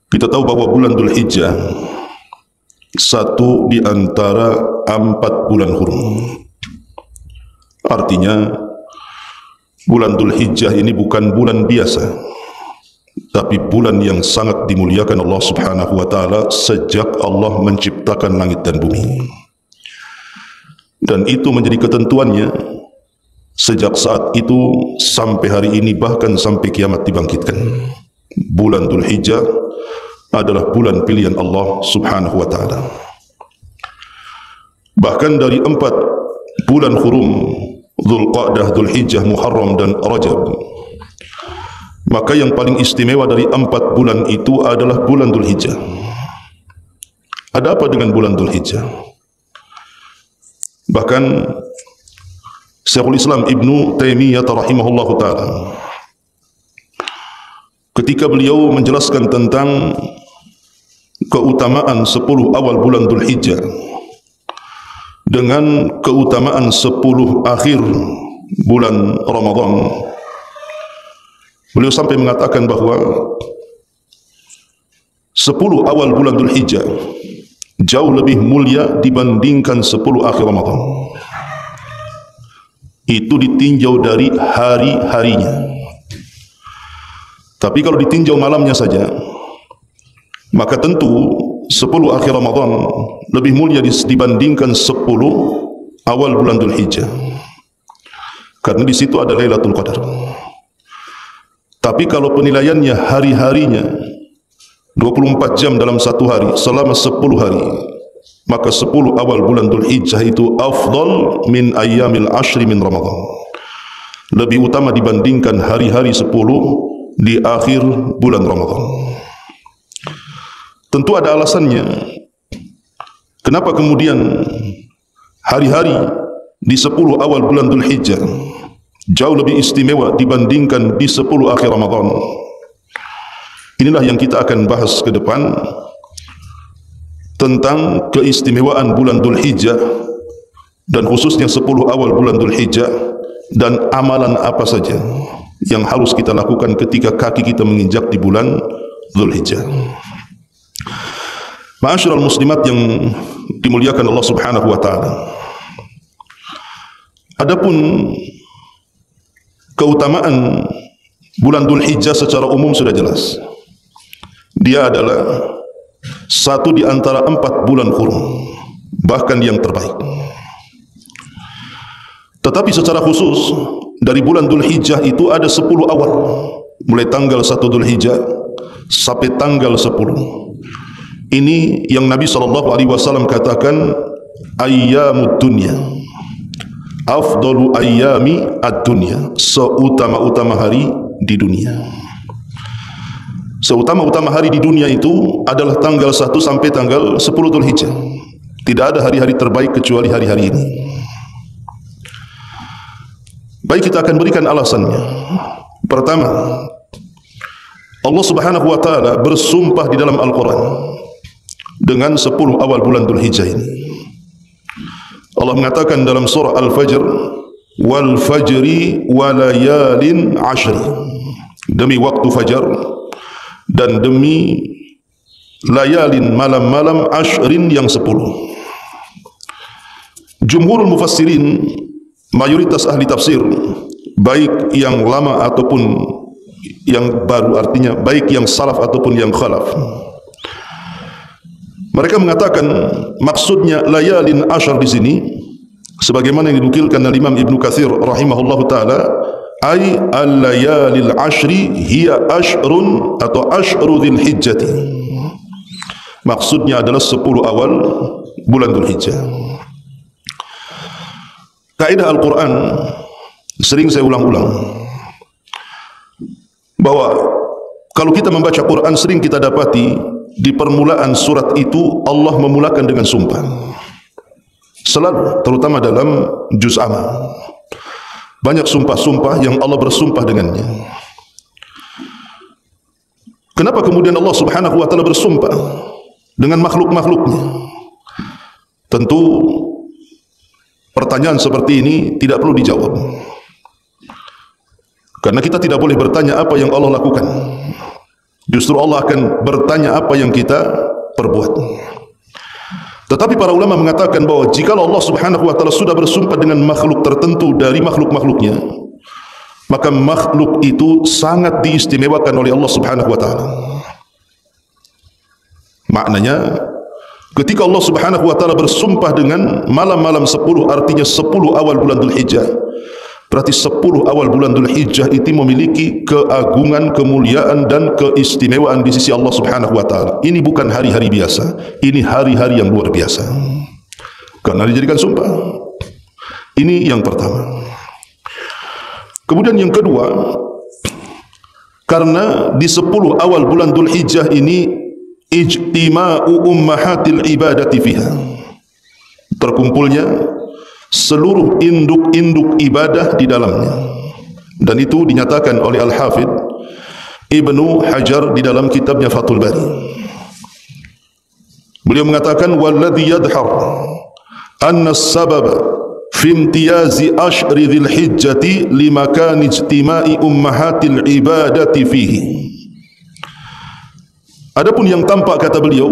Kita tahu bahwa bulan Dzulhijjah satu di antara 4 bulan hurum. Artinya bulan Dzulhijjah ini bukan bulan biasa, tapi bulan yang sangat dimuliakan Allah Subhanahu wa taala sejak Allah menciptakan langit dan bumi. Dan itu menjadi ketentuannya sejak saat itu sampai hari ini, bahkan sampai kiamat dibangkitkan. Bulan Dzulhijjah adalah bulan pilihan Allah Subhanahu wa taala. Bahkan dari 4 bulan hurum, Dzulqa'dah, Dzulhijjah, Muharram dan Rajab, maka yang paling istimewa dari 4 bulan itu adalah bulan Dzulhijjah. Ada apa dengan bulan Dzulhijjah? Bahkan Syekhul Islam Ibnu Taimiyah rahimahullahu taala ketika beliau menjelaskan tentang keutamaan 10 awal bulan Dzulhijjah dengan keutamaan 10 akhir bulan Ramadan, beliau sampai mengatakan bahwa 10 awal bulan Dzulhijjah jauh lebih mulia dibandingkan 10 akhir Ramadan. Itu ditinjau dari hari-harinya. Tapi kalau ditinjau malamnya saja, maka tentu 10 akhir Ramadan lebih mulia dibandingkan 10 awal bulan Dzulhijjah. Karena di situ ada Lailatul Qadar. Tapi kalau penilaiannya hari-harinya 24 jam dalam satu hari selama 10 hari, maka 10 awal bulan Dzulhijjah itu afdal min ayyamil ashri min Ramadan. Lebih utama dibandingkan hari-hari 10 di akhir bulan Ramadan. Tentu ada alasannya. Kenapa kemudian hari-hari di 10 awal bulan Dzulhijjah jauh lebih istimewa dibandingkan di 10 akhir Ramadan? Inilah yang kita akan bahas ke depan tentang keistimewaan bulan Dzulhijjah dan khususnya 10 awal bulan Dzulhijjah dan amalan apa saja yang harus kita lakukan ketika kaki kita menginjak di bulan Dzulhijjah. Ma'asyiral muslimat yang dimuliakan Allah Subhanahu wa taala. Adapun keutamaan bulan Dzulhijjah secara umum sudah jelas. Dia adalah satu di antara 4 bulan hurum, bahkan yang terbaik. Tetapi secara khusus dari bulan Dzulhijjah itu ada 10 awal, mulai tanggal 1 Dzulhijjah sampai tanggal 10. Ini yang Nabi SAW katakan ayyamud dunya, afdalu ayyami ad-dunya, seutama-utama hari di dunia. Seutama-utama hari di dunia itu adalah tanggal 1 sampai tanggal 10 Dzulhijjah. Tidak ada hari-hari terbaik kecuali hari-hari ini. Baik, kita akan berikan alasannya. Pertama, Allah Subhanahu wa taala bersumpah di dalam Al-Qur'an dengan 10 awal bulan Dzulhijjah ini. Allah mengatakan dalam surah Al-Fajr, wal fajri wa layalin ashri, demi waktu fajar dan demi layalin, malam-malam, ashrin yang 10. Jumhurul mufassirin, mayoritas ahli tafsir, baik yang lama ataupun yang baru, artinya baik yang salaf ataupun yang khalaf, mereka mengatakan maksudnya layalin ashar di sini sebagaimana yang dinukilkan oleh Imam Ibnu Katsir rahimahullahu taala, ay al-layalil ashri hiya ashrun atau ashru Dzulhijjah. Maksudnya adalah 10 awal bulan Dzulhijjah. Kaidah Al-Quran sering saya ulang-ulang bahwa kalau kita membaca Quran sering kita dapati di permulaan surat itu Allah memulakan dengan sumpah. Selalu, terutama dalam juz amma, banyak sumpah-sumpah yang Allah bersumpah dengannya. Kenapa kemudian Allah Subhanahu wa taala bersumpah dengan makhluk-makhluknya? Tentu pertanyaan seperti ini tidak perlu dijawab, karena kita tidak boleh bertanya apa yang Allah lakukan. Justru Allah akan bertanya apa yang kita perbuat. Tetapi para ulama mengatakan bahwa jika Allah Subhanahu wa taala sudah bersumpah dengan makhluk tertentu dari makhluk-makhluknya, maka makhluk itu sangat diistimewakan oleh Allah Subhanahu wa taala. Maknanya ketika Allah Subhanahu wa taala bersumpah dengan malam-malam 10, artinya 10 awal bulan Dzulhijjah, berarti 10 awal bulan Dzulhijjah itu memiliki keagungan, kemuliaan dan keistimewaan di sisi Allah Subhanahu wa taala. Ini bukan hari-hari biasa, ini hari-hari yang luar biasa. Karena dijadikan sumpah. Ini yang pertama. Kemudian yang kedua, karena di 10 awal bulan Dzulhijjah ini ijtima'u ummahatil ibadati fiha, terkumpulnya seluruh induk-induk ibadah di dalamnya. Dan itu dinyatakan oleh Al-Hafidh Ibnu Hajar di dalam kitabnya Fathul Bari. Beliau mengatakan walladhi yadhar anna as-sababa fi imtiyazi ashri dzil hijjati limakan ijtima'i ummahatil ibadati fihi. Adapun yang tampak, kata beliau,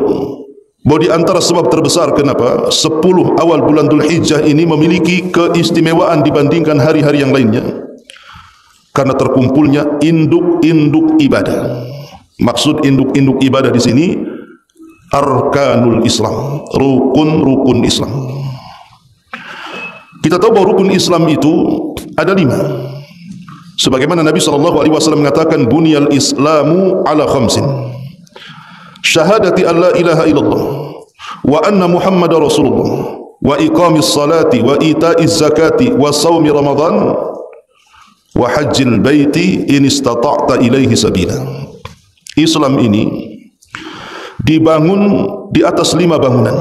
bahwa di antara sebab terbesar kenapa 10 awal bulan Dzulhijjah ini memiliki keistimewaan dibandingkan hari-hari yang lainnya, karena terkumpulnya induk-induk ibadah. Maksud induk-induk ibadah di sini arkanul Islam, rukun-rukun Islam. Kita tahu bahwa rukun Islam itu ada 5. Sebagaimana Nabi SAW mengatakan bunyal Islamu ala khamsin. Syahadati an la ilaha illallah wa anna Muhammadar Rasulullah wa iqamis salati wa ita'iz zakati wa sawmi Ramadan wa hajjil baiti in istata'ta ilaihi sabila. Islam ini dibangun di atas 5 bangunan.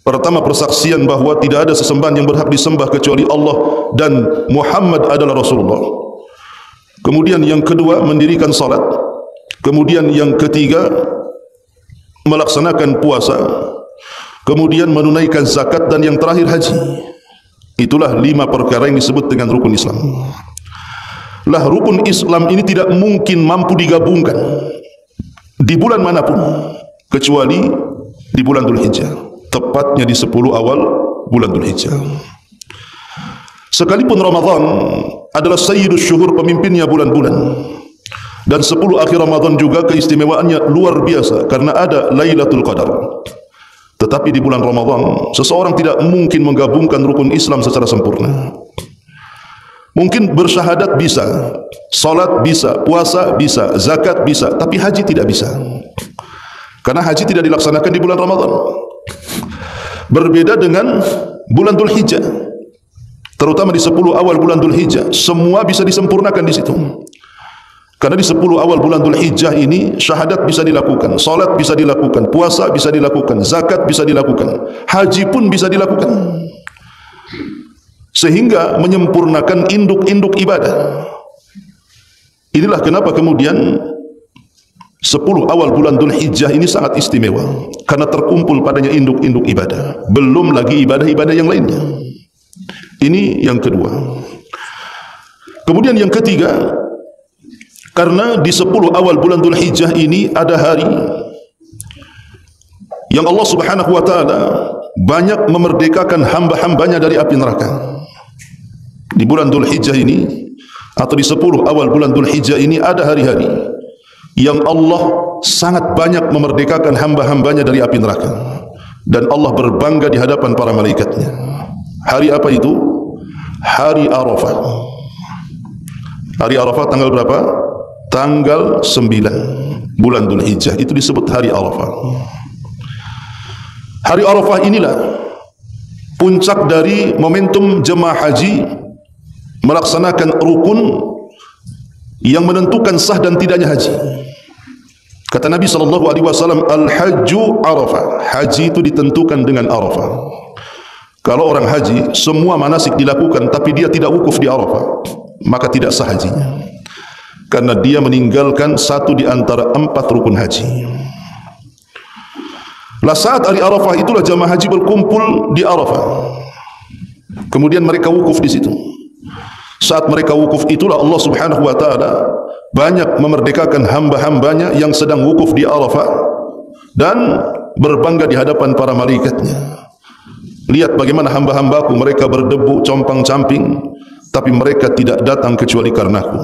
Pertama, persaksian bahwa tidak ada sesembahan yang berhak disembah kecuali Allah dan Muhammad adalah Rasulullah. Kemudian yang kedua, mendirikan salat. Kemudian yang ketiga, melaksanakan puasa. Kemudian menunaikan zakat, dan yang terakhir haji. Itulah 5 perkara yang disebut dengan rukun Islam. Lah, rukun Islam ini tidak mungkin mampu digabungkan di bulan manapun kecuali di bulan Dzulhijjah, tepatnya di 10 awal bulan Dzulhijjah. Sekalipun Ramadan adalah sayyidus syuhur, pemimpinnya bulan-bulan, dan 10 akhir Ramadan juga keistimewaannya luar biasa karena ada Lailatul Qadar. Tetapi di bulan Ramadan seseorang tidak mungkin menggabungkan rukun Islam secara sempurna. Mungkin bersyahadat bisa, salat bisa, puasa bisa, zakat bisa, tapi haji tidak bisa. Karena haji tidak dilaksanakan di bulan Ramadan. Berbeda dengan bulan Dzulhijjah. Terutama di 10 awal bulan Dzulhijjah, semua bisa disempurnakan di situ. Karena di 10 awal bulan Dzulhijjah ini syahadat bisa dilakukan, salat bisa dilakukan, puasa bisa dilakukan, zakat bisa dilakukan, haji pun bisa dilakukan. Sehingga menyempurnakan induk-induk ibadah. Inilah kenapa kemudian 10 awal bulan Dzulhijjah ini sangat istimewa, karena terkumpul padanya induk-induk ibadah. Belum lagi ibadah-ibadah yang lainnya. Ini yang kedua. Kemudian yang ketiga, karena di 10 awal bulan Dzulhijjah ini ada hari yang Allah Subhanahu wa taala banyak memerdekakan hamba-hambanya dari api neraka. Di bulan Dzulhijjah ini atau di 10 awal bulan Dzulhijjah ini ada hari-hari yang Allah sangat banyak memerdekakan hamba-hambanya dari api neraka, dan Allah berbangga di hadapan para malaikatnya. Hari apa itu? Hari Arafah. Hari Arafah tanggal berapa? Tanggal 9 bulan Dzulhijjah, itu disebut hari Arafah. Hari Arafah inilah puncak dari momentum jemaah haji melaksanakan rukun yang menentukan sah dan tidaknya haji. Kata Nabi SAW, Al-Hajju Arafah. Haji itu ditentukan dengan Arafah. Kalau orang haji, semua manasik dilakukan, tapi dia tidak wukuf di Arafah, maka tidak sah hajinya, karena dia meninggalkan satu di antara 4 rukun haji. Lah, saat hari Arafah itulah jamaah haji berkumpul di Arafah. Kemudian mereka wukuf di situ. Saat mereka wukuf itulah Allah Subhanahu wa taala banyak memerdekakan hamba-hambanya yang sedang wukuf di Arafah dan berbangga di hadapan para malaikatnya. Lihat bagaimana hamba-hambaku, mereka berdebu compang-camping, tapi mereka tidak datang kecuali karenaku.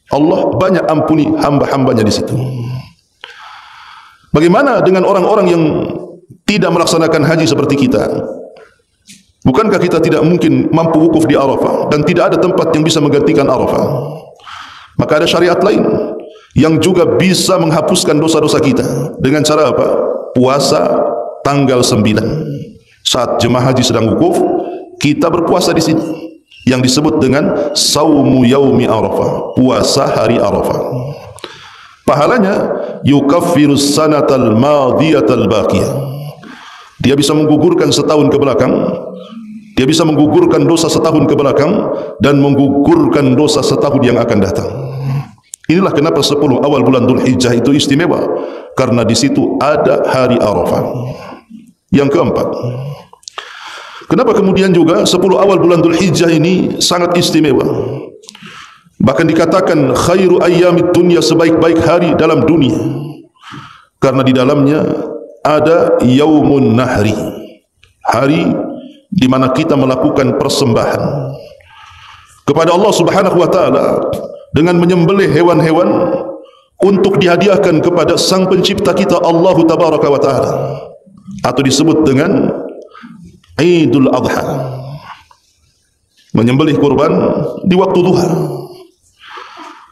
Allah banyak ampuni hamba-hambanya di situ. Bagaimana dengan orang-orang yang tidak melaksanakan haji seperti kita? Bukankah kita tidak mungkin mampu wukuf di Arafah dan tidak ada tempat yang bisa menggantikan Arafah? Maka ada syariat lain yang juga bisa menghapuskan dosa-dosa kita. Dengan cara apa? Puasa tanggal 9. Saat jemaah haji sedang wukuf, kita berpuasa di sini, yang disebut dengan saumu yaumi Arafah, puasa hari Arafah. Pahalanya yukaffirus sanatal madiyatal baqiyah. Dia bisa menggugurkan setahun ke belakang, dia bisa menggugurkan dosa setahun ke belakang dan menggugurkan dosa setahun yang akan datang. Inilah kenapa 10 awal bulan Dzulhijjah itu istimewa, karena di situ ada hari Arafah. Yang keempat, kenapa kemudian juga 10 awal bulan Dzulhijjah ini sangat istimewa? Bahkan dikatakan khairu ayyamid dunya, sebaik-baik hari dalam dunia, karena di dalamnya ada yaumun nahri, hari di mana kita melakukan persembahan kepada Allah Subhanahu wa taala dengan menyembelih hewan-hewan untuk dihadiahkan kepada Sang Pencipta kita Allah Tabaraka wa taala, atau disebut dengan Idul Adha, menyembelih kurban di waktu duha.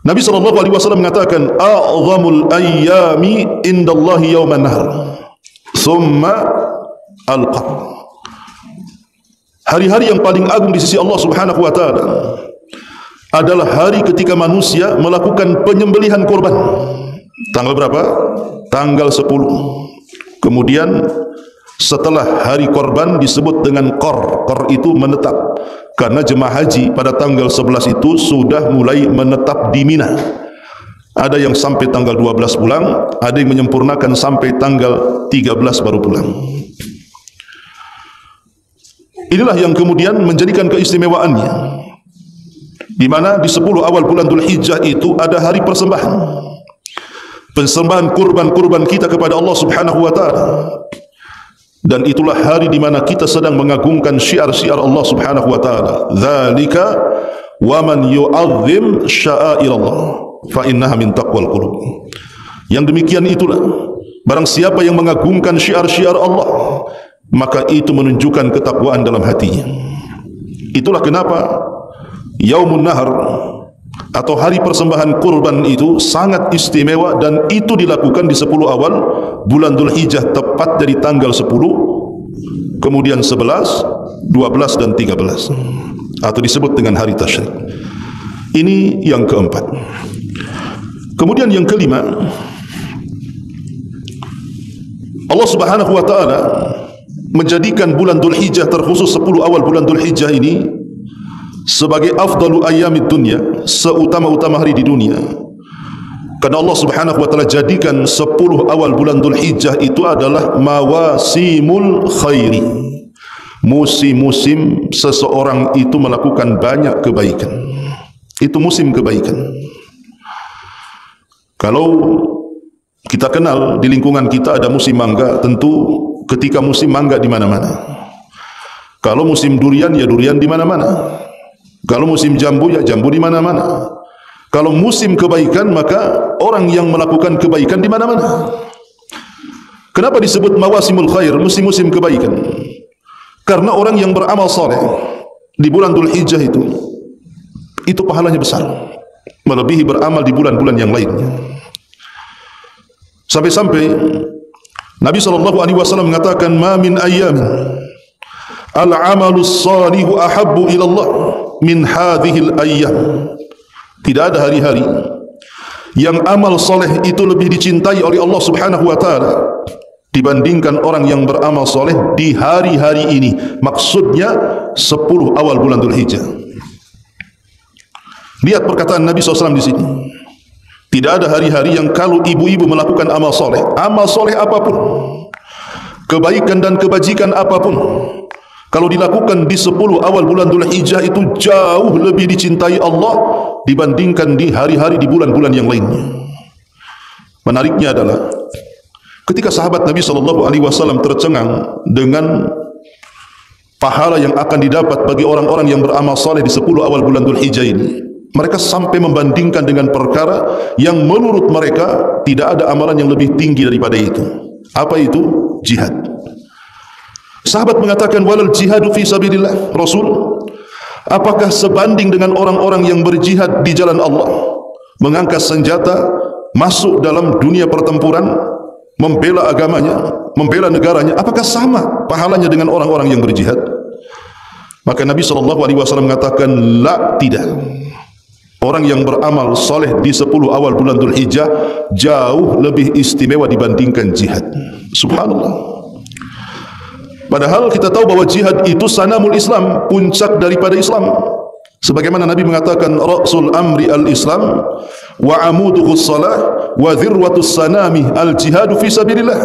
Nabi SAW mengatakan, a'zamul ayyami indallahi yawman nahr thumma al-qar. Hari-hari yang paling agung di sisi Allah Subhanahu wa taala adalah hari ketika manusia melakukan penyembelihan kurban. Tanggal berapa? Tanggal 10. Kemudian setelah hari korban disebut dengan qar. Qar itu menetap, karena jemaah haji pada tanggal 11 itu sudah mulai menetap di Mina. Ada yang sampai tanggal 12 pulang, ada yang menyempurnakan sampai tanggal 13 baru pulang. Inilah yang kemudian menjadikan keistimewaannya, di mana di 10 awal bulan Dzulhijjah itu ada hari persembahan, persembahan kurban-kurban kita kepada Allah Subhanahu wa taala. Dan itulah hari di mana kita sedang mengagungkan syiar-syiar Allah Subhanahu wa taala. Dzalika wa man yu'azzim sya'airallah fa innaha min taqwal qulub. Yang demikian itulah, barang siapa yang mengagungkan syiar-syiar Allah, maka itu menunjukkan ketakwaan dalam hatinya. Itulah kenapa Yaumun Nahr atau hari persembahan kurban itu sangat istimewa, dan itu dilakukan di 10 awal bulan Dzulhijjah, tepat dari tanggal 10, kemudian 11, 12 dan 13, atau disebut dengan hari tasyrik. Ini yang keempat. Kemudian yang kelima, Allah Subhanahu wa taala menjadikan bulan Dzulhijjah, terkhusus 10 awal bulan Dzulhijjah ini, sebagai afdalu ayyamid dunya, seutama-utama hari di dunia. Karena Allah Subhanahu wa taala jadikan 10 awal bulan Dzulhijjah itu adalah mawasimul khairi, musim-musim seseorang itu melakukan banyak kebaikan. Itu musim kebaikan. Kalau kita kenal di lingkungan kita ada musim mangga, tentu ketika musim mangga di mana-mana. Kalau musim durian, ya durian di mana-mana. Kalau musim jambu, ya jambu di mana-mana. Kalau musim kebaikan, maka orang yang melakukan kebaikan di mana-mana. Kenapa disebut mawasimul khair, musim-musim kebaikan? Karena orang yang beramal saleh di bulan Dzulhijjah itu pahalanya besar, melebihi beramal di bulan-bulan yang lainnya. Sampai-sampai Nabi SAW mengatakan, ma min ayyamin al-amalus salihu ahabbu ilallah min hadhil ayyam. Tidak ada hari-hari yang amal soleh itu lebih dicintai oleh Allah Subhanahu wa taala dibandingkan orang yang beramal soleh di hari-hari ini. Maksudnya 10 awal bulan Dzulhijjah. Lihat perkataan Nabi SAW di sini. Tidak ada hari-hari yang kalau ibu-ibu melakukan amal soleh apapun, kebaikan dan kebajikan apapun, kalau dilakukan di 10 awal bulan Dhul Hijjah itu jauh lebih dicintai Allah dibandingkan di hari-hari di bulan-bulan yang lainnya. Menariknya adalah ketika sahabat Nabi SAW tercengang dengan pahala yang akan didapat bagi orang-orang yang beramal saleh di 10 awal bulan Dhul Hijjah ini, mereka sampai membandingkan dengan perkara yang menurut mereka tidak ada amalan yang lebih tinggi daripada itu. Apa itu? Jihad. Sahabat mengatakan, walal jihadu fi sabilillah. Rasul, apakah sebanding dengan orang-orang yang berjihad di jalan Allah, mengangkat senjata, masuk dalam dunia pertempuran, membela agamanya, membela negaranya, apakah sama pahalanya dengan orang-orang yang berjihad? Maka Nabi SAW mengatakan, la, tidak. Orang yang beramal soleh di 10 awal bulan Dhul Hijjah jauh lebih istimewa dibandingkan jihad. Subhanallah. Padahal kita tahu bahwa jihad itu sanamul Islam, puncak daripada Islam. Sebagaimana Nabi mengatakan, ra'sul amri al-Islam wa amuduhus salah wa dhirwatus sanami al-jihadu fi sabilillah.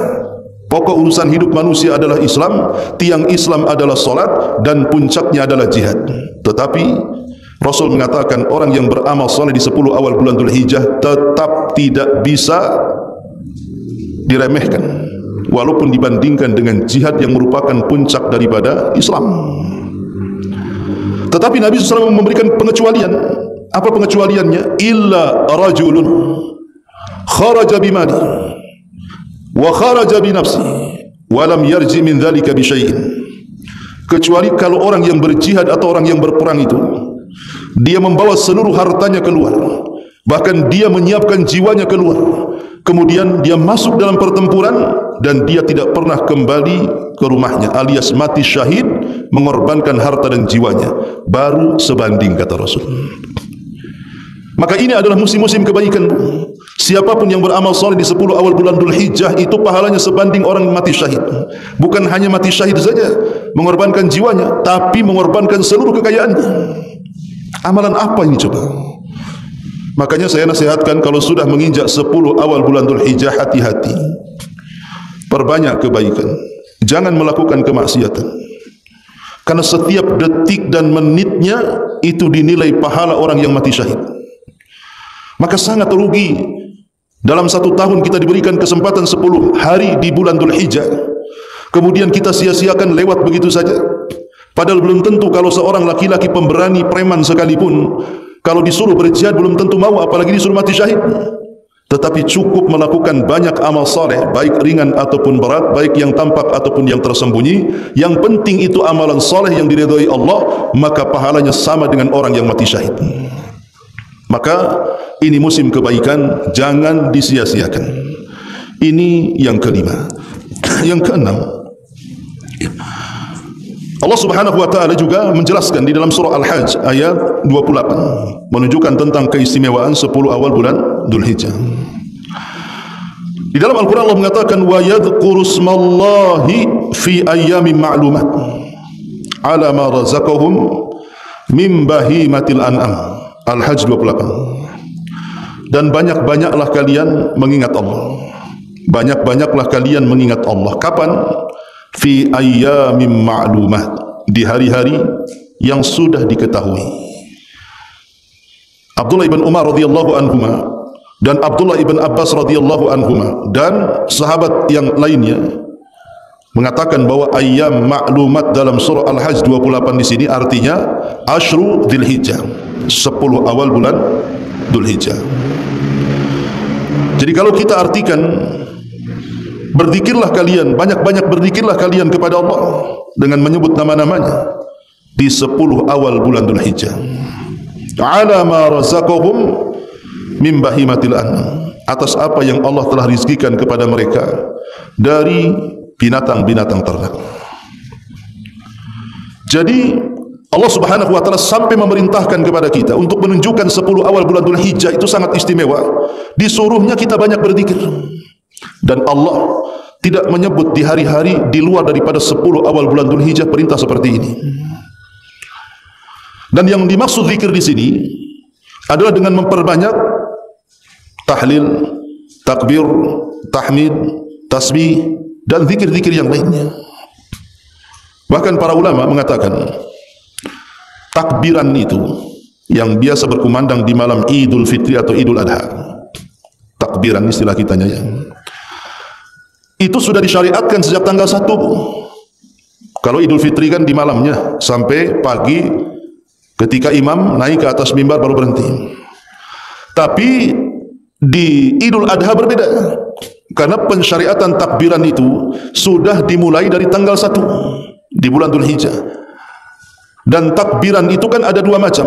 Pokok urusan hidup manusia adalah Islam, tiang Islam adalah salat, dan puncaknya adalah jihad. Tetapi Rasul mengatakan orang yang beramal soleh di 10 awal bulan Dhul Hijjah tetap tidak bisa diremehkan, walaupun dibandingkan dengan jihad yang merupakan puncak daripada Islam. Tetapi Nabi SAW memberikan pengecualian. Apa pengecualiannya? Illa rajulun kharaja bimali wa kharaja binafsi wa lam yarji min dhalika bi syai'in. Kecuali kalau orang yang berjihad atau orang yang berperang itu dia membawa seluruh hartanya keluar, bahkan dia menyiapkan jiwanya keluar, kemudian dia masuk dalam pertempuran dan dia tidak pernah kembali ke rumahnya, alias mati syahid, mengorbankan harta dan jiwanya, baru sebanding, kata Rasul. Maka ini adalah musim-musim kebaikan. Siapapun yang beramal soleh di 10 awal bulan Dhul Hijjah itu pahalanya sebanding orang mati syahid. Bukan hanya mati syahid saja, mengorbankan jiwanya, tapi mengorbankan seluruh kekayaannya. Amalan apa ini coba? Makanya saya nasihatkan kalau sudah menginjak 10 awal bulan Dhul Hijjah, hati-hati. Perbanyak kebaikan. Jangan melakukan kemaksiatan. Karena setiap detik dan menitnya itu dinilai pahala orang yang mati syahid. Maka sangat rugi dalam 1 tahun kita diberikan kesempatan 10 hari di bulan Dhul Hijjah, kemudian kita sia-siakan lewat begitu saja. Padahal belum tentu kalau seorang laki-laki pemberani preman sekalipun, kalau disuruh berjihad belum tentu mau, apalagi disuruh mati syahid. Tetapi cukup melakukan banyak amal saleh, baik ringan ataupun berat, baik yang tampak ataupun yang tersembunyi. Yang penting itu amalan saleh yang diridhai Allah, maka pahalanya sama dengan orang yang mati syahid. Maka ini musim kebaikan, jangan disia-siakan. Ini yang kelima. Yang keenam, Allah Subhanahu wa taala juga menjelaskan di dalam surah Al-Hajj ayat 28 menunjukkan tentang keistimewaan 10 awal bulan Dhul Hijjah. Di dalam Al-Qur'an Allah mengatakan wa yadhkuru smallahi fi ayyamin ma'lumat ala ma razaqahum min bahimatil an'am. Al-Hajj 28. Dan banyak-banyaklah kalian mengingat Allah. Banyak-banyaklah kalian mengingat Allah. Kapan? Fi ayyamin ma'lumat, di hari-hari yang sudah diketahui. Abdullah ibn Umar radhiyallahu anhuma dan Abdullah ibn Abbas radhiyallahu anhuma dan sahabat yang lainnya mengatakan bahwa ayyam ma'lumat dalam surah Al-Hajj 28 di sini artinya Ashru Dhul Hijjah, 10 awal bulan Dhul Hijjah. Jadi kalau kita artikan, berzikirlah kalian, banyak-banyak berzikirlah kalian kepada Allah dengan menyebut nama-namanya di 10 awal bulan Dhul Hijjah. Ala ma razaqahum min bahimatil an'am, atas apa yang Allah telah rizkikan kepada mereka dari binatang-binatang ternak. Jadi Allah Subhanahu wa taala sampai memerintahkan kepada kita untuk menunjukkan 10 awal bulan Dhul Hijjah itu sangat istimewa. Disuruhnya kita banyak berzikir. Dan Allah tidak menyebut di hari-hari di luar daripada 10 awal bulan Dhul Hijjah perintah seperti ini. Dan yang dimaksud zikir di sini adalah dengan memperbanyak tahlil, takbir, tahmid, tasbih dan zikir-zikir yang lainnya. Bahkan para ulama mengatakan takbiran itu yang biasa berkumandang di malam Idul Fitri atau Idul Adha, takbiran istilah kitanya ya, itu sudah disyariatkan sejak tanggal 1. Kalau Idul Fitri kan di malamnya sampai pagi ketika imam naik ke atas mimbar baru berhenti. Tapi di Idul Adha berbeda, karena pensyariatan takbiran itu sudah dimulai dari tanggal 1 di bulan Dzulhijjah. Dan takbiran itu kan ada dua macam.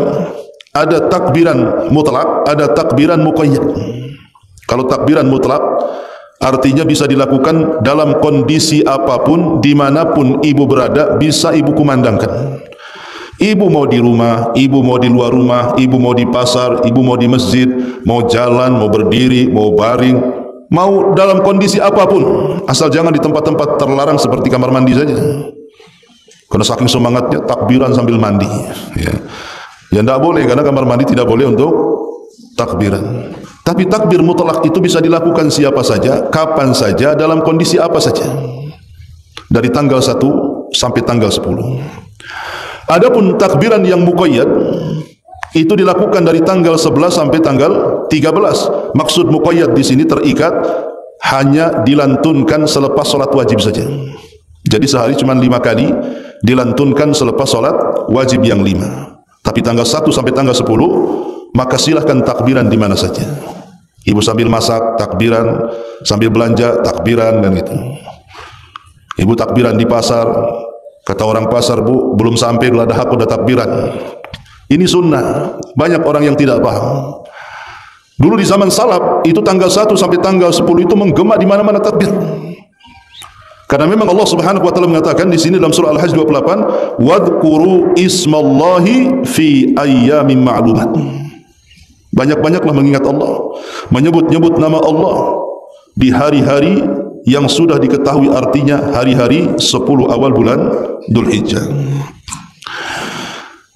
Ada takbiran mutlak, ada takbiran muqayyad. Kalau takbiran mutlak artinya bisa dilakukan dalam kondisi apapun, dimanapun ibu berada, bisa ibu kumandangkan. Ibu mau di rumah, ibu mau di luar rumah, ibu mau di pasar, ibu mau di masjid, mau jalan, mau berdiri, mau baring, mau dalam kondisi apapun, asal jangan di tempat-tempat terlarang seperti kamar mandi saja. Karena saking semangatnya takbiran sambil mandi ya. Ya tidak boleh, karena kamar mandi tidak boleh untuk takbiran. Tapi takbir mutlak itu bisa dilakukan siapa saja, kapan saja, dalam kondisi apa saja, dari tanggal 1 sampai tanggal 10. Adapun takbiran yang muqayyad itu dilakukan dari tanggal 11 sampai tanggal 13. Maksud muqayyad di sini terikat, hanya dilantunkan selepas salat wajib saja. Jadi sehari cuma 5 kali dilantunkan selepas salat wajib yang 5. Tapi tanggal 1 sampai tanggal 10 maka silahkan takbiran di mana saja. Ibu sambil masak takbiran, sambil belanja takbiran, dan itu. Ibu takbiran di pasar, kata orang pasar, bu belum sampai geladak udah takbiran. Ini sunnah. Banyak orang yang tidak paham. Dulu di zaman salaf itu tanggal 1 sampai tanggal 10 itu menggema di mana-mana takbir. Karena memang Allah Subhanahu wa taala mengatakan di sini dalam surah Al-Hajj 28, wadhkuru ismallahi fi ayyamin ma'lumat. Banyak-banyaklah mengingat Allah, menyebut-nyebut nama Allah di hari-hari yang sudah diketahui artinya, hari-hari 10 awal bulan Dzulhijjah.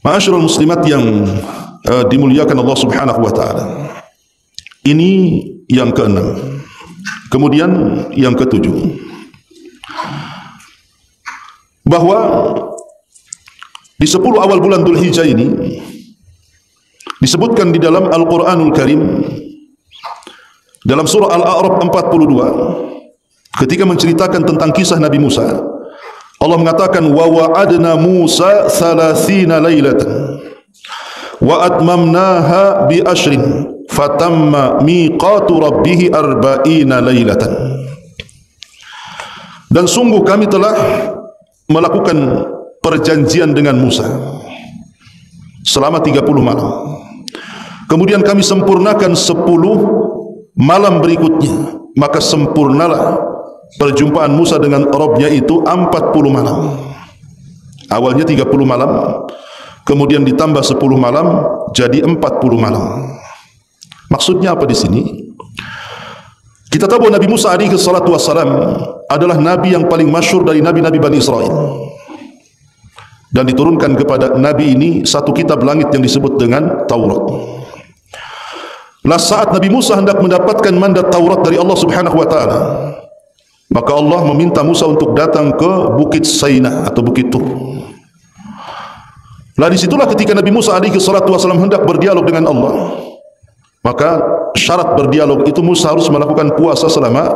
Ma'asyiral muslimat yang dimuliakan Allah Subhanahu wa taala. Ini yang ke-6. Kemudian yang ke-7, bahwa di 10 awal bulan Dzulhijjah ini disebutkan di dalam Al-Quranul Karim dalam surah Al-A'raf 42 ketika menceritakan tentang kisah Nabi Musa. Allah mengatakan wa wa'adna Musa 30 lailatan wa atmamnaha bi ashrin fatamma miqatu rabbih 40 lailatan. Dan sungguh kami telah melakukan perjanjian dengan Musa selama 30 malam. Kemudian kami sempurnakan 10 malam berikutnya. Maka sempurnalah perjumpaan Musa dengan Rabbnya itu 40 malam. Awalnya 30 malam, kemudian ditambah 10 malam, jadi 40 malam. Maksudnya apa di sini? Kita tahu Nabi Musa alaihi salatu wassalam adalah nabi yang paling masyhur dari nabi-nabi Bani Israel. Dan diturunkan kepada nabi ini satu kitab langit yang disebut dengan Taurat. Nah, saat Nabi Musa hendak mendapatkan mandat Taurat dari Allah Subhanahu wa taala, maka Allah meminta Musa untuk datang ke Bukit Saina atau Bukit Tur. Nah, disitulah ketika Nabi Musa alaihi salatu wassalam hendak berdialog dengan Allah. Maka syarat berdialog itu Musa harus melakukan puasa selama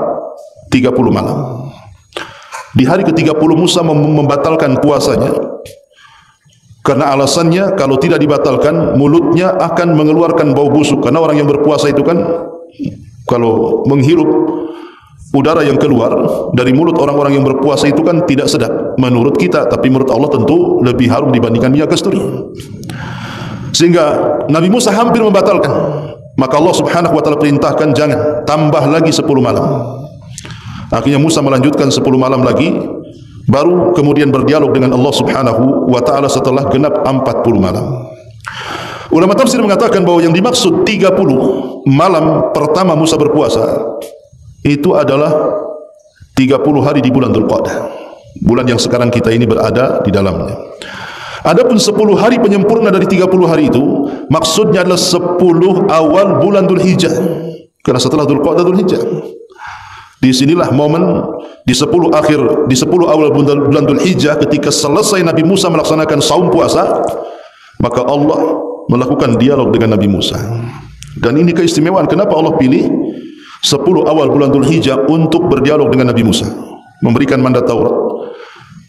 30 malam. Di hari ke-30 Musa membatalkan puasanya, karena alasannya kalau tidak dibatalkan mulutnya akan mengeluarkan bau busuk. Karena orang yang berpuasa itu kan kalau menghirup udara yang keluar dari mulut orang-orang yang berpuasa itu kan tidak sedap menurut kita, tapi menurut Allah tentu lebih harum dibandingkan minyak kasturi. Sehingga Nabi Musa hampir membatalkan. Maka Allah Subhanahu wa taala perintahkan jangan, tambah lagi 10 malam. Akhirnya Musa melanjutkan 10 malam lagi, baru kemudian berdialog dengan Allah Subhanahu wa taala setelah genap 40 malam. Ulama tafsir mengatakan bahwa yang dimaksud 30 malam pertama Musa berpuasa itu adalah 30 hari di bulan Dzulqa'dah, bulan yang sekarang kita ini berada di dalamnya. Adapun 10 hari penyempurna dari 30 hari itu maksudnya adalah 10 awal bulan Dzulhijjah. Karena setelah Dzulqa'dah Dzulhijjah. Di sinilah momen di 10 awal bulan Dzulhijjah, ketika selesai Nabi Musa melaksanakan saum puasa, maka Allah melakukan dialog dengan Nabi Musa. Dan ini keistimewaan kenapa Allah pilih 10 awal bulan Dzulhijjah untuk berdialog dengan Nabi Musa, memberikan mandat Taurat,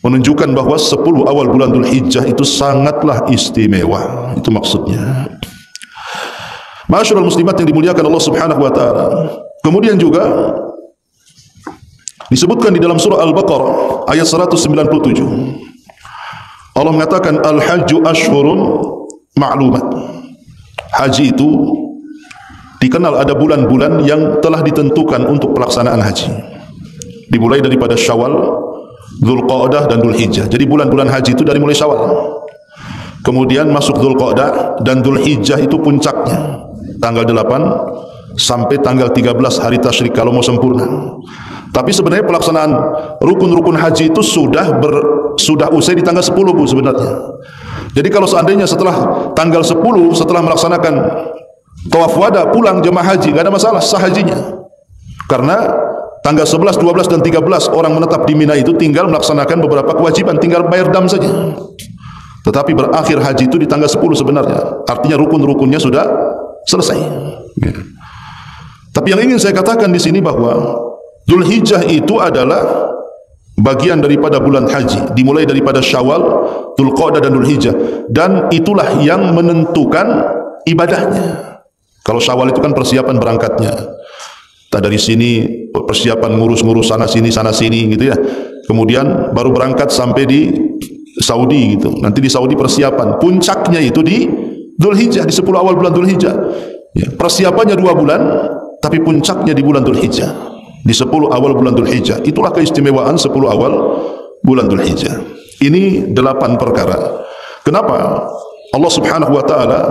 menunjukkan bahwa 10 awal bulan Dzulhijjah itu sangatlah istimewa. Itu maksudnya. Ma'asyiral muslimat yang dimuliakan Allah Subhanahu wa taala. Kemudian juga disebutkan di dalam surah Al-Baqarah ayat 197. Allah mengatakan al-hajju ashhurun ma'lumat. Haji itu dikenal ada bulan-bulan yang telah ditentukan untuk pelaksanaan haji. Dimulai daripada Syawal, Dzulqa'dah dan Dzulhijjah. Jadi bulan-bulan haji itu dari mulai Syawal. Kemudian masuk Dzulqa'dah dan Dzulhijjah itu puncaknya. Tanggal 8 sampai tanggal 13 hari tasyrik kalau mau sempurna. Tapi sebenarnya pelaksanaan rukun-rukun haji itu sudah usai di tanggal 10 Bu sebenarnya. Jadi kalau seandainya setelah tanggal 10 setelah melaksanakan tawaf wada pulang jemaah haji, enggak ada masalah, sah hajinya. Karena tanggal 11, 12 dan 13 orang menetap di Mina itu tinggal melaksanakan beberapa kewajiban, tinggal bayar dam saja. Tetapi berakhir haji itu di tanggal 10 sebenarnya. Artinya rukun-rukunnya sudah selesai. Tapi yang ingin saya katakan di sini bahwa Dzulhijjah itu adalah bagian daripada bulan haji, dimulai daripada Syawal, Dzulqa'dah dan Dzulhijjah, dan itulah yang menentukan ibadahnya. Kalau Syawal itu kan persiapan berangkatnya. Dari sini persiapan ngurus-ngurus sana sini gitu ya. Kemudian baru berangkat sampai di Saudi gitu. Nanti di Saudi persiapan. Puncaknya itu di Dzulhijjah, di 10 awal bulan Dzulhijjah. Ya, persiapannya 2 bulan, tapi puncaknya di bulan Dzulhijjah. Di 10 awal bulan Dzulhijjah. Itulah keistimewaan 10 awal bulan Dzulhijjah. Ini 8 perkara. Kenapa Allah Subhanahu wa taala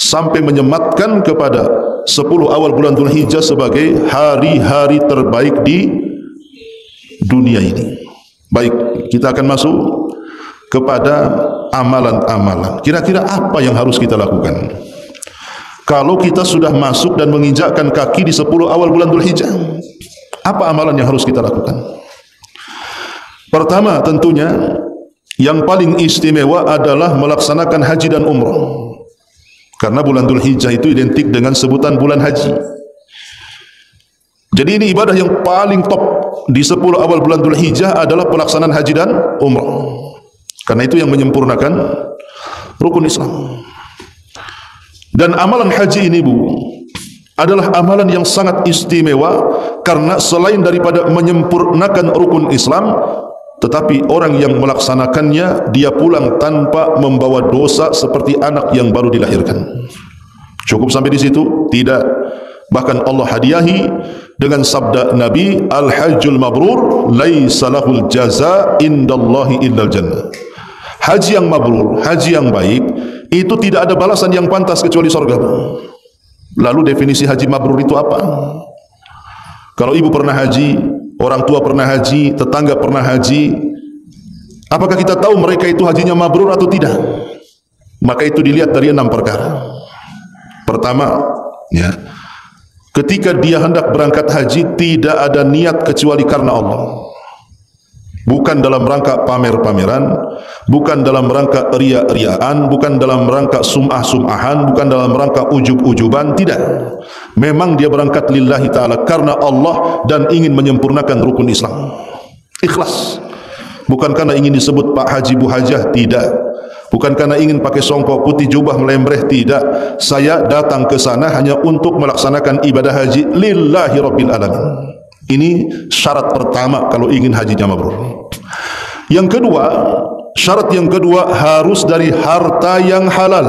sampai menyematkan kepada 10 awal bulan Dzulhijjah sebagai hari-hari terbaik di dunia ini? Baik, kita akan masuk kepada amalan-amalan. Kira-kira apa yang harus kita lakukan kalau kita sudah masuk dan menginjakkan kaki di 10 awal bulan Dzulhijjah? Apa amalan yang harus kita lakukan? Pertama, tentunya yang paling istimewa adalah melaksanakan haji dan umrah. Karena bulan Dzulhijjah itu identik dengan sebutan bulan haji. Jadi ini ibadah yang paling top di 10 awal bulan Dzulhijjah adalah pelaksanaan haji dan umrah. Karena itu yang menyempurnakan rukun Islam. Dan amalan haji ini Bu adalah amalan yang sangat istimewa, karena selain daripada menyempurnakan rukun Islam, tetapi orang yang melaksanakannya dia pulang tanpa membawa dosa seperti anak yang baru dilahirkan. Cukup sampai di situ? Tidak. Bahkan Allah hadiahi dengan sabda Nabi, al-hajjul mabrur laisa lahul jaza indallahi illal jannah. Haji yang mabrur, haji yang baik, itu tidak ada balasan yang pantas kecuali surga. Lalu definisi haji mabrur itu apa? Kalau ibu pernah haji, orang tua pernah haji, tetangga pernah haji, apakah kita tahu mereka itu hajinya mabrur atau tidak? Maka itu dilihat dari 6 perkara. Pertama, ya, ketika dia hendak berangkat haji tidak ada niat kecuali karena Allah. Bukan dalam rangka pamer-pameran, bukan dalam rangka ria-riaan, bukan dalam rangka sum'ah-sum'ahan, bukan dalam rangka ujub-ujuban, tidak. Memang dia berangkat lillahi ta'ala karena Allah dan ingin menyempurnakan rukun Islam. Ikhlas. Bukan karena ingin disebut Pak Haji Bu Hajah, tidak. Bukan karena ingin pakai songkok putih jubah melembreh, tidak. Saya datang ke sana hanya untuk melaksanakan ibadah haji lillahi rabbil alamin. Ini syarat pertama kalau ingin hajinya mabrur. Yang kedua, syarat yang kedua harus dari harta yang halal.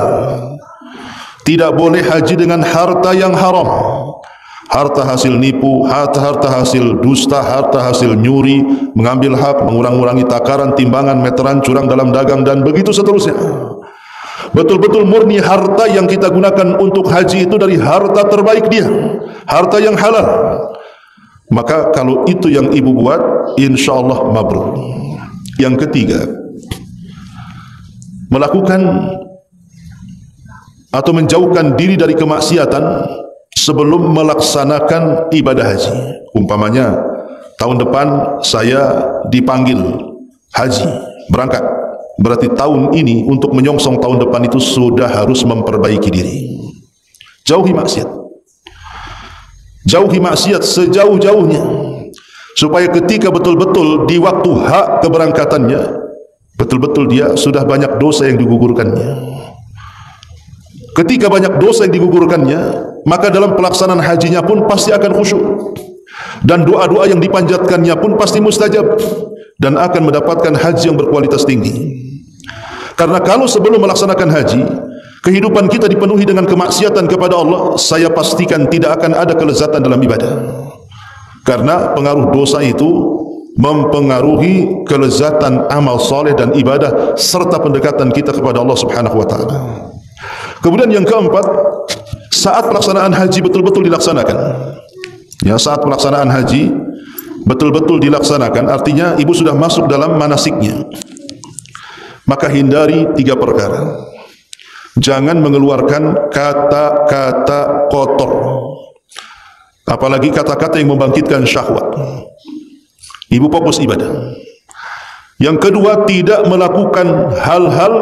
Tidak boleh haji dengan harta yang haram. Harta hasil nipu, harta hasil dusta, harta hasil nyuri, mengambil hak, mengurang-urangi takaran, timbangan, meteran, curang dalam dagang, dan begitu seterusnya. Betul-betul murni harta yang kita gunakan untuk haji itu dari harta terbaik dia, harta yang halal. Maka kalau itu yang ibu buat, insya Allah mabrur. Yang ketiga, melakukan atau menjauhkan diri dari kemaksiatan sebelum melaksanakan ibadah haji. Umpamanya tahun depan saya dipanggil haji, berangkat. Berarti tahun ini untuk menyongsong tahun depan itu sudah harus memperbaiki diri. Jauhi maksiat. Jauhi maksiat sejauh-jauhnya, supaya ketika betul-betul di waktu hak keberangkatannya, betul-betul dia sudah banyak dosa yang digugurkannya. Ketika banyak dosa yang digugurkannya, maka dalam pelaksanaan hajinya pun pasti akan khusyuk, dan doa-doa yang dipanjatkannya pun pasti mustajab, dan akan mendapatkan haji yang berkualitas tinggi. Karena kalau sebelum melaksanakan haji, kehidupan kita dipenuhi dengan kemaksiatan kepada Allah, saya pastikan tidak akan ada kelezatan dalam ibadah. Karena pengaruh dosa itu mempengaruhi kelezatan amal soleh dan ibadah serta pendekatan kita kepada Allah Subhanahu wa taala. Kemudian yang keempat, saat pelaksanaan haji betul-betul dilaksanakan. Ya, saat pelaksanaan haji betul-betul dilaksanakan, artinya ibu sudah masuk dalam manasiknya. Maka hindari 3 perkara. Jangan mengeluarkan kata-kata kotor, apalagi kata-kata yang membangkitkan syahwat. Ibu fokus ibadah. Yang kedua, tidak melakukan hal-hal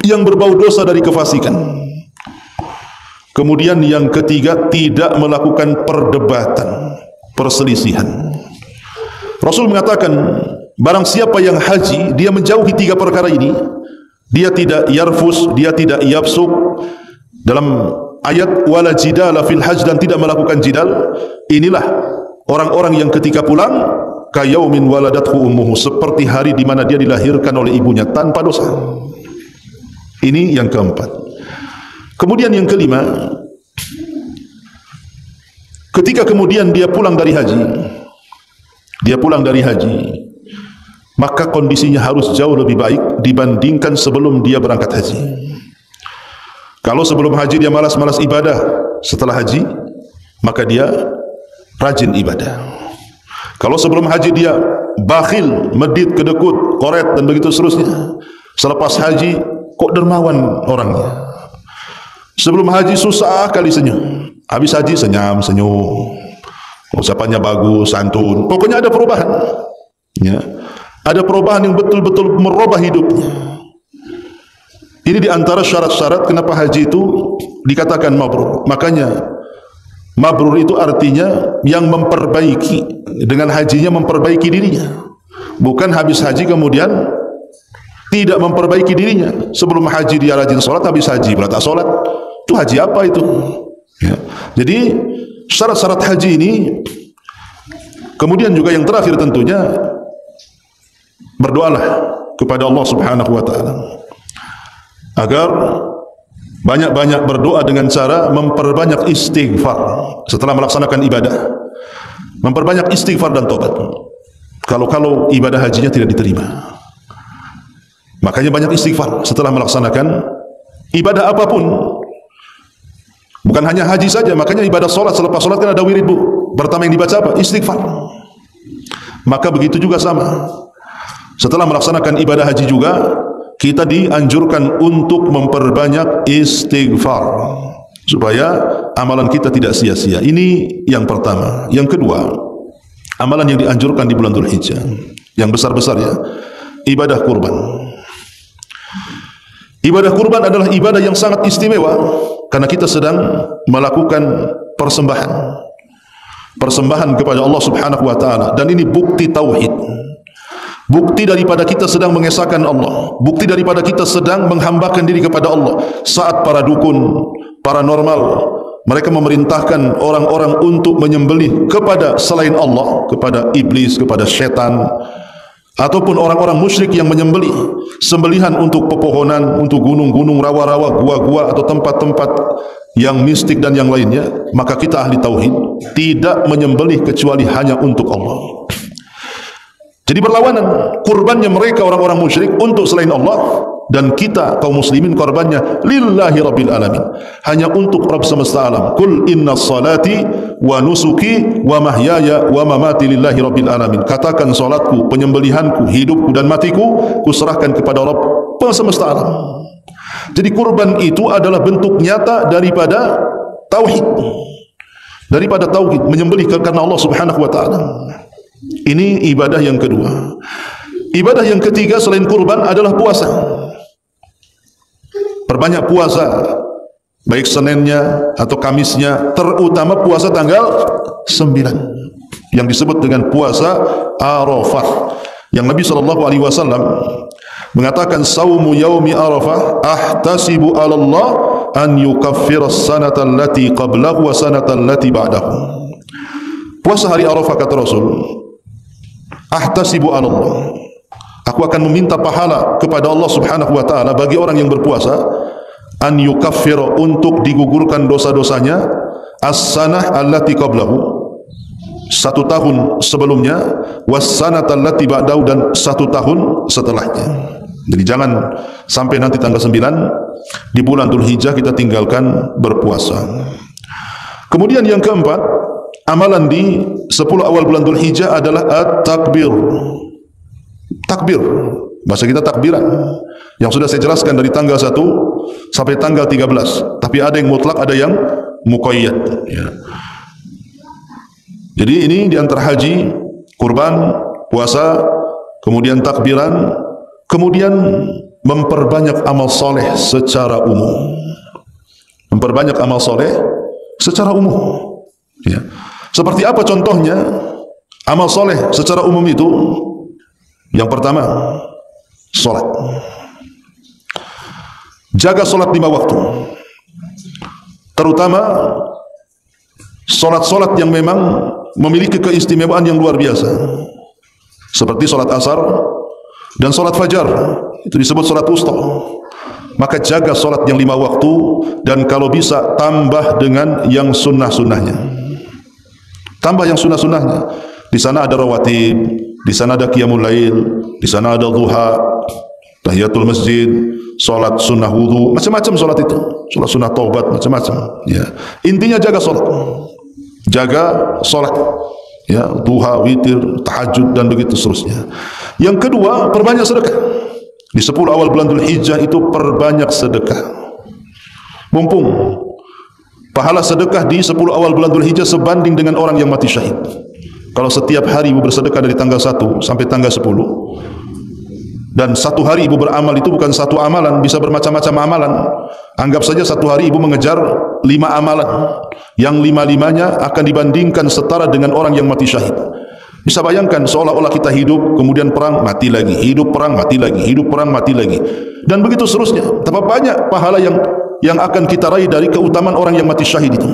yang berbau dosa dari kefasikan. Kemudian yang ketiga, tidak melakukan perdebatan, perselisihan. Rasul mengatakan, barang siapa yang haji, dia menjauhi 3 perkara ini. Dia tidak yarfus, dia tidak yafsuk. Dalam ayat wala jidala fil hajj, dan tidak melakukan jidal. Inilah orang-orang yang ketika pulang kayaumin waladathu ummuhu, seperti hari di mana dia dilahirkan oleh ibunya tanpa dosa. Ini yang keempat. Kemudian yang kelima, ketika kemudian dia pulang dari haji, maka kondisinya harus jauh lebih baik dibandingkan sebelum dia berangkat haji. Kalau sebelum haji dia malas-malas ibadah, setelah haji maka dia rajin ibadah. Kalau sebelum haji dia bakhil, medit, kedekut, koret dan begitu seterusnya, selepas haji kok dermawan orangnya. Sebelum haji susah kali senyum, habis haji senyum, ucapannya bagus, santun, pokoknya ada perubahan. Ya, ada perubahan yang betul-betul merubah hidupnya. Ini diantara syarat-syarat kenapa haji itu dikatakan mabrur. Makanya mabrur itu artinya yang memperbaiki, dengan hajinya memperbaiki dirinya. Bukan habis haji kemudian tidak memperbaiki dirinya. Sebelum haji dia rajin sholat, habis haji berarti tak sholat. Itu haji apa itu? Ya. Jadi syarat-syarat haji ini. Kemudian juga yang terakhir tentunya, berdoalah kepada Allah Subhanahu wa taala agar banyak-banyak berdoa dengan cara memperbanyak istighfar setelah melaksanakan ibadah. Memperbanyak istighfar dan tobat. Kalau ibadah hajinya tidak diterima, makanya banyak istighfar setelah melaksanakan ibadah apapun. Bukan hanya haji saja, makanya ibadah solat, selepas solat kan ada wirid, bu. Pertama yang dibaca apa? Istighfar. Maka begitu juga sama. Setelah melaksanakan ibadah haji juga, kita dianjurkan untuk memperbanyak istighfar supaya amalan kita tidak sia-sia. Ini yang pertama. Yang kedua, amalan yang dianjurkan di bulan Dzulhijjah, yang besar-besar ya, ibadah kurban. Ibadah kurban adalah ibadah yang sangat istimewa karena kita sedang melakukan persembahan kepada Allah Subhanahu wa taala, dan ini bukti tauhid. Bukti daripada kita sedang mengesahkan Allah, bukti daripada kita sedang menghambakan diri kepada Allah. Saat para dukun, paranormal, mereka memerintahkan orang-orang untuk menyembelih kepada selain Allah, kepada iblis, kepada setan, ataupun orang-orang musyrik yang menyembelih sembelihan untuk pepohonan, untuk gunung-gunung, rawa-rawa, gua-gua atau tempat-tempat yang mistik dan yang lainnya, maka kita ahli tauhid tidak menyembelih kecuali hanya untuk Allah. Jadi berlawanan kurbannya mereka orang-orang musyrik untuk selain Allah, dan kita kaum muslimin korbannya lillahi rabbil alamin, hanya untuk Rabb semesta alam. Kul inna salati wa nusuki wa mahyaya wa mamati lillahi rabbil alamin. Katakan salatku, penyembelihanku, hidupku dan matiku kuserahkan kepada Rabb semesta alam. Jadi kurban itu adalah bentuk nyata daripada tauhid. daripada tauhid, menyembelih karena Allah Subhanahu wa taala. Ini ibadah yang kedua. Ibadah yang ketiga selain kurban adalah puasa. Perbanyak puasa, baik Seninnya atau Kamisnya, terutama puasa tanggal 9 yang disebut dengan puasa Arafah, yang Nabi SAW mengatakan, saumu yaumi Arafah ahtasibu ala Allah an yukaffira as-sanata allati qablahu wa sanata allati ba'dahu. Puasa hari Arafah, kata Rasul, ahtasibu ala Allah, aku akan meminta pahala kepada Allah Subhanahu wa taala bagi orang yang berpuasa, an yukaffira, untuk digugurkan dosa-dosanya, as-sanah allati qablahu, 1 tahun sebelumnya, was-sanata allati ba'dahu, dan 1 tahun setelahnya. Jadi jangan sampai nanti tanggal 9 di bulan Dzulhijjah kita tinggalkan berpuasa. Kemudian yang keempat, amalan di 10 awal bulan Dzulhijjah adalah at-takbir. Takbir, bahasa kita takbiran, yang sudah saya jelaskan dari tanggal 1 sampai tanggal 13. Tapi ada yang mutlak, ada yang muqayyad, ya. Jadi ini di antara haji, kurban, puasa, kemudian takbiran, kemudian memperbanyak amal soleh secara umum. Memperbanyak amal soleh secara umum, ya. Seperti apa contohnya amal soleh secara umum itu? Yang pertama, solat. Jaga solat 5 waktu, terutama solat-solat yang memang memiliki keistimewaan yang luar biasa, seperti solat asar dan solat fajar, itu disebut solat wusta. Maka jaga solat yang 5 waktu, dan kalau bisa tambah dengan yang sunnah-sunnahnya. Tambah yang sunnah-sunnahnya. Di sana ada rawatib, di sana ada qiyamul lail, di sana ada duha, tahiyatul masjid, solat sunnah wudu, macam-macam solat itu, solat sunnah taubat, macam-macam, ya. Intinya jaga solat, ya, duha, witir, tahajud, dan begitu seterusnya. Yang kedua, perbanyak sedekah. Di 10 awal bulan Dzulhijjah itu perbanyak sedekah. Mumpung pahala sedekah di 10 awal bulan Dzulhijjah sebanding dengan orang yang mati syahid. Kalau setiap hari ibu bersedekah dari tanggal 1 sampai tanggal 10, dan 1 hari ibu beramal, itu bukan 1 amalan, bisa bermacam-macam amalan. Anggap saja 1 hari ibu mengejar 5 amalan, yang 5-5-nya akan dibandingkan setara dengan orang yang mati syahid. Bisa bayangkan seolah-olah kita hidup, kemudian perang, mati lagi, hidup, perang, mati lagi, hidup, perang, mati lagi, dan begitu seterusnya. Betapa banyak pahala yang akan kita raih dari keutamaan orang yang mati syahid itu,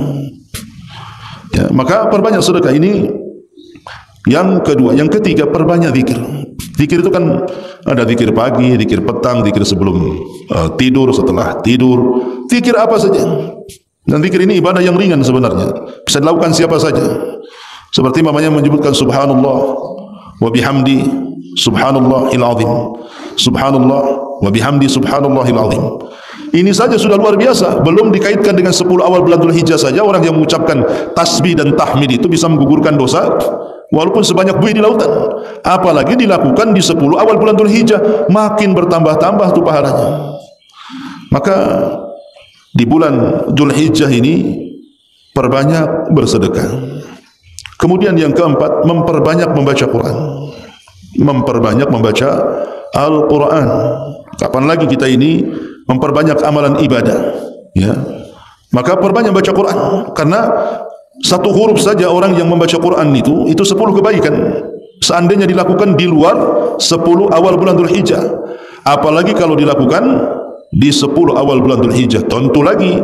ya. Maka perbanyak sedekah. Ini yang kedua. Yang ketiga, perbanyak zikir. Zikir itu kan ada zikir pagi, zikir petang, zikir sebelum tidur, setelah tidur, zikir apa saja. Dan zikir ini ibadah yang ringan sebenarnya, bisa dilakukan siapa saja. Seperti mamanya menyebutkan subhanallah wa bihamdi subhanallahil azim, subhanallah wa bihamdi subhanallahil azim. Ini saja sudah luar biasa. Belum dikaitkan dengan 10 awal bulan Dzulhijjah saja, orang yang mengucapkan tasbih dan tahmid itu bisa menggugurkan dosa walaupun sebanyak buih di lautan. Apalagi dilakukan di 10 awal bulan Dzulhijjah, makin bertambah-tambah tuh pahalanya. Maka di bulan Dzulhijjah ini perbanyak bersedekah. Kemudian yang keempat, memperbanyak membaca Quran. Memperbanyak membaca Al-Quran. Kapan lagi kita ini memperbanyak amalan ibadah, ya? Maka perbanyak baca Quran, karena 1 huruf saja orang yang membaca Quran itu 10 kebaikan. Seandainya dilakukan di luar 10 awal bulan Dzulhijjah, apalagi kalau dilakukan di 10 awal bulan Dzulhijjah, tentu lagi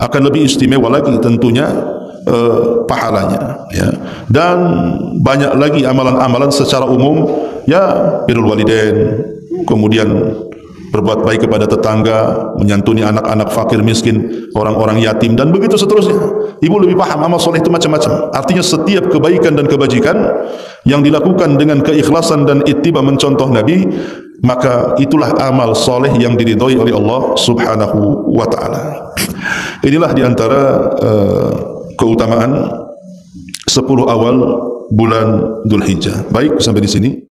akan lebih istimewa lagi tentunya pahalanya, ya. Dan banyak lagi amalan-amalan secara umum, ya, birrul walidain, kemudian berbuat baik kepada tetangga, menyantuni anak-anak fakir miskin, orang-orang yatim, dan begitu seterusnya. Ibu lebih paham amal soleh itu macam-macam. Artinya setiap kebaikan dan kebajikan yang dilakukan dengan keikhlasan dan ittiba mencontoh Nabi, maka itulah amal soleh yang diridhoi oleh Allah Subhanahu wa ta'ala. Inilah diantara keutamaan 10 awal bulan Dzulhijjah. Baik, sampai di sini.